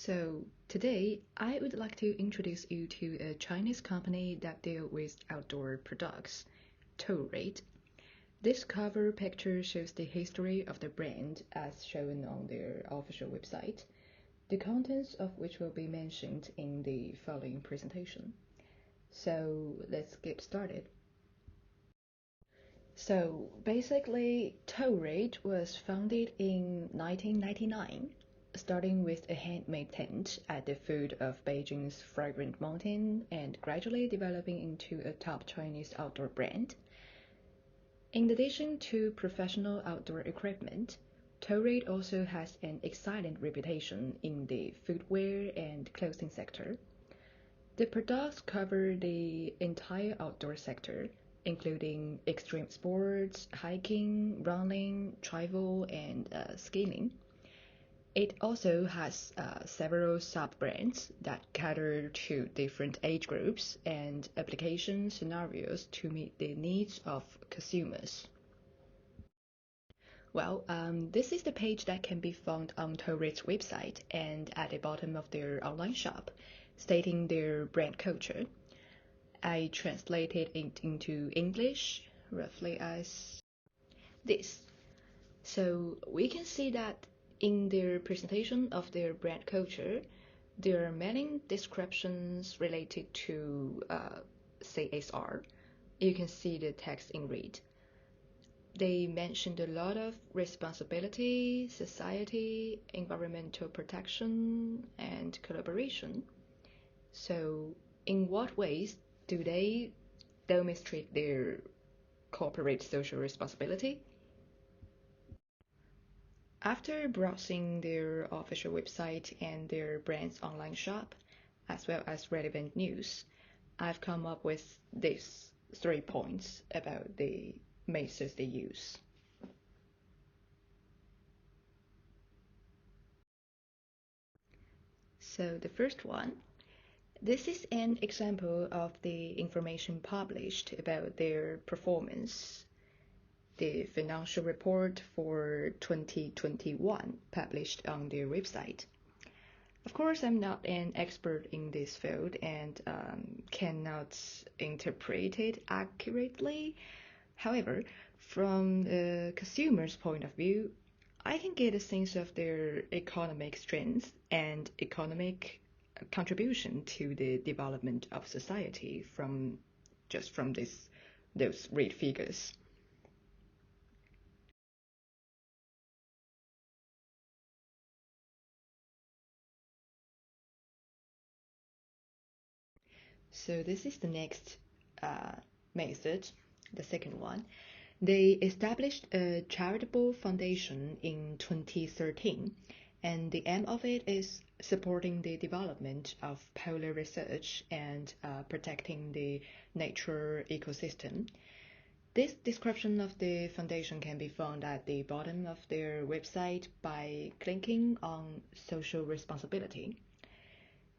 So today I would like to introduce you to a Chinese company that deal with outdoor products, Chen-Toread. This cover picture shows the history of the brand as shown on their official website, the contents of which will be mentioned in the following presentation. So let's get started. So basically, Chen-Toread was founded in 1999, starting with a handmade tent at the foot of Beijing's fragrant mountain and gradually developing into a top Chinese outdoor brand. In addition to professional outdoor equipment, Chen-Toread also has an excellent reputation in the footwear and clothing sector. The products cover the entire outdoor sector, including extreme sports, hiking, running, travel, and skiing. It also has several sub-brands that cater to different age groups and application scenarios to meet the needs of consumers. Well, this is the page that can be found on Chen-Toread's website and at the bottom of their online shop, stating their brand culture. I translated it into English roughly as this. So we can see that in their presentation of their brand culture, there are many descriptions related to CSR. You can see the text in red. They mentioned a lot of responsibility, society, environmental protection, and collaboration. So, in what ways do they demonstrate their corporate social responsibility? After browsing their official website and their brand's online shop, as well as relevant news, I've come up with these 3 points about the methods they use. So the first one, this is an example of the information published about their performance. The financial report for 2021 published on their website. Of course, I'm not an expert in this field and cannot interpret it accurately. However, from the consumer's point of view, I can get a sense of their economic strength and economic contribution to the development of society from those red figures. So this is the next method, the second one. They established a charitable foundation in 2013, and the aim of it is supporting the development of polar research and protecting the nature ecosystem. This description of the foundation can be found at the bottom of their website by clicking on social responsibility.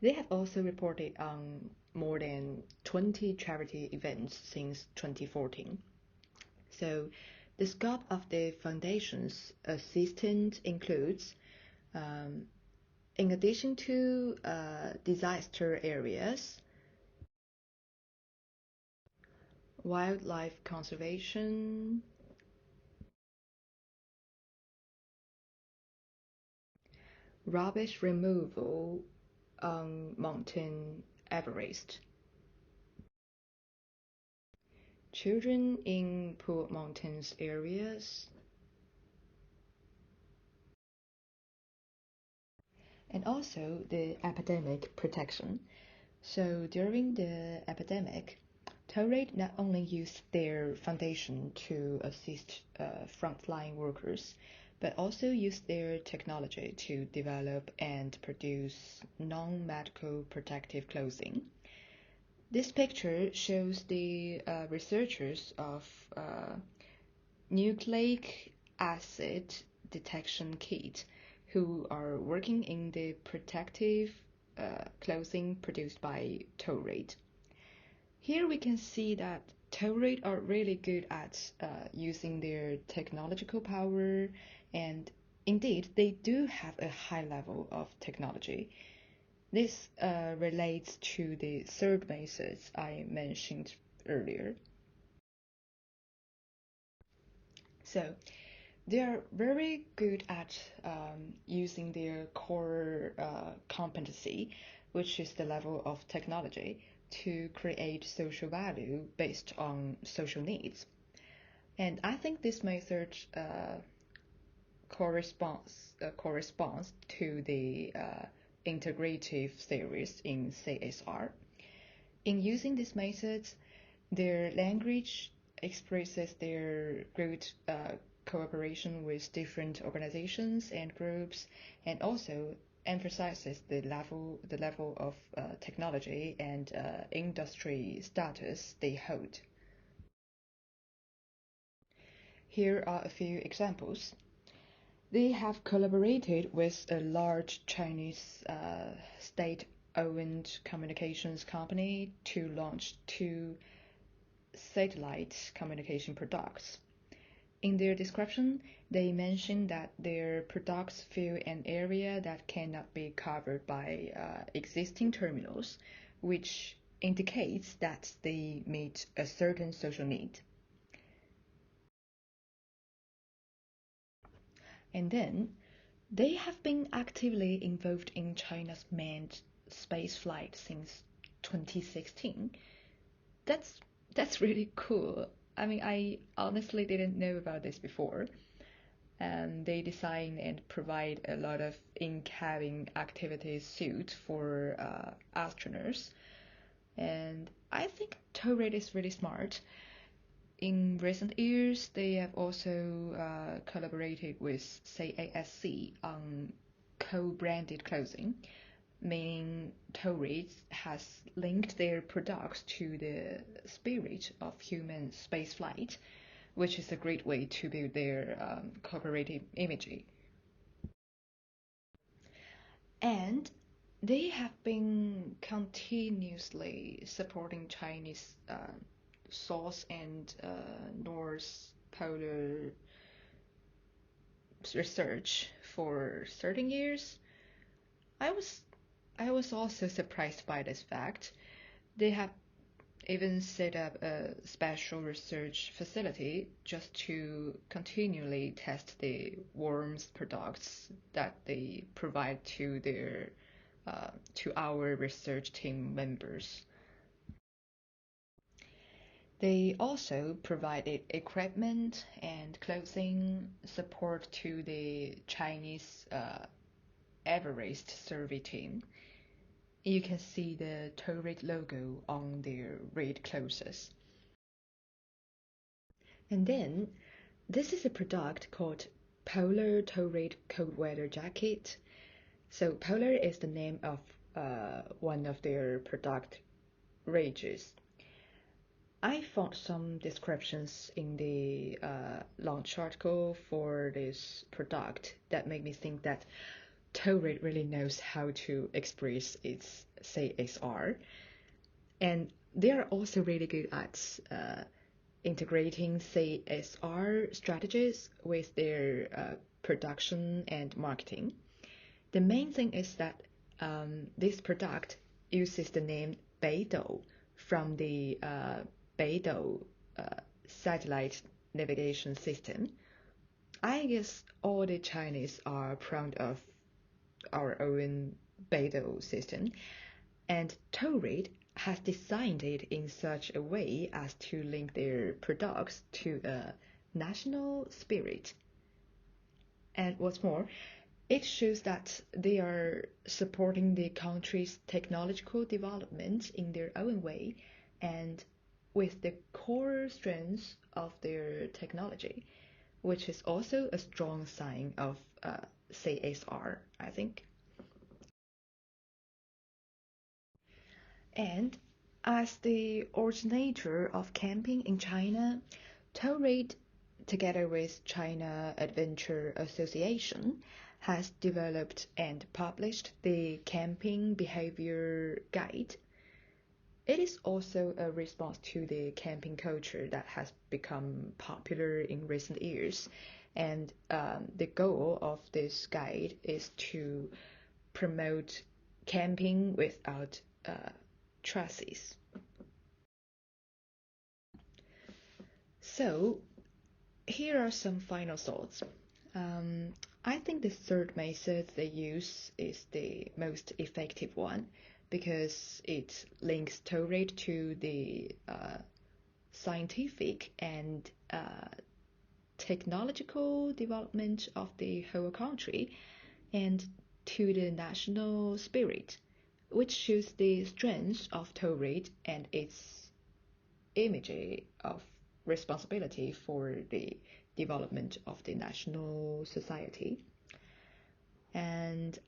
They have also reported on more than 20 charity events since 2014. So the scope of the foundation's assistance includes, in addition to disaster areas, wildlife conservation, rubbish removal on Mountain Everest, children in poor mountains areas, and also the epidemic protection. So during the epidemic, Chen-Toread not only used their foundation to assist frontline workers, but also used their technology to develop and produce non-medical protective clothing. This picture shows the researchers of nucleic acid detection kit who are working in the protective clothing produced by Chen-Toread. Here we can see that Chen-Toread are really good at using their technological power, and indeed they do have a high level of technology. This relates to the third method I mentioned earlier. So they are very good at using their core competency, which is the level of technology, to create social value based on social needs. And I think this method corresponds to the integrative theories in CSR. In using these methods, their language expresses their good cooperation with different organizations and groups, and also emphasizes the level of technology and industry status they hold. Here are a few examples. They have collaborated with a large Chinese state-owned communications company to launch two satellite communication products. In their description, they mention that their products fill an area that cannot be covered by existing terminals, which indicates that they meet a certain social need. And then they have been actively involved in China's manned spaceflight since 2016. That's that's really cool. I mean, I honestly didn't know about this before. And they design and provide a lot of in-cabin activity suits for astronauts. And I think Toread is really smart. In recent years, they have also collaborated with, say, ASC on co-branded clothing, meaning Toread has linked their products to the spirit of human spaceflight, which is a great way to build their cooperative image. And they have been continuously supporting Chinese South and North Polar research for 13 years. I was I was also surprised by this fact. They have even set up a special research facility just to continually test the worms products that they provide to our research team members. They also provided equipment and clothing support to the Chinese Everest survey team. You can see the Tourette logo on their red clothes. And then this is a product called Polar Tourette Cold Weather Jacket. So Polar is the name of one of their product ranges. I found some descriptions in the launch article for this product that made me think that Tourette really knows how to express its CSR, and they are also really good at integrating CSR strategies with their production and marketing. The main thing is that this product uses the name Beidou from the Beidou satellite navigation system. I guess all the Chinese are proud of our own Beidou system, and Tourette has designed it in such a way as to link their products to a national spirit. And what's more, it shows that they are supporting the country's technological development in their own way and with the core strengths of their technology, which is also a strong sign of CSR, I think. And as the originator of camping in China, Tourette, together with China Adventure Association, has developed and published the Camping Behavior Guide. It is also a response to the camping culture that has become popular in recent years. And the goal of this guide is to promote camping without trusses. So here are some final thoughts. I think the third method they use is the most effective one because it links Toread to the scientific and technological development of the whole country and to the national spirit, which shows the strength of Toread and its image of responsibility for the development of the national society. And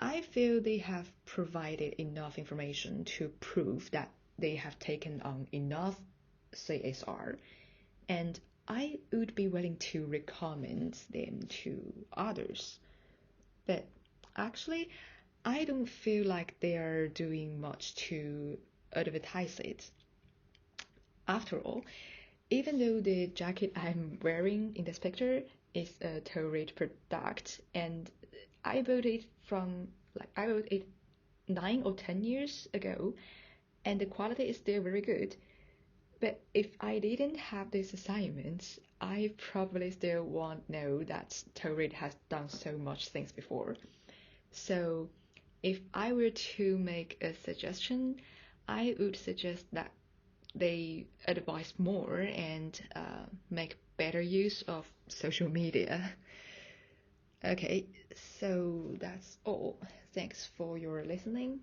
I feel they have provided enough information to prove that they have taken on enough CSR, and I would be willing to recommend them to others. But actually, I don't feel like they are doing much to advertise it. After all, even though the jacket I'm wearing in this picture is a Toread product and I bought it I bought it 9 or 10 years ago and the quality is still very good. But if I didn't have this assignment, I probably still won't know that Toread has done so much things before. So if I were to make a suggestion, I would suggest that they advise more and make better use of social media. Okay, so that's all. Thanks for your listening.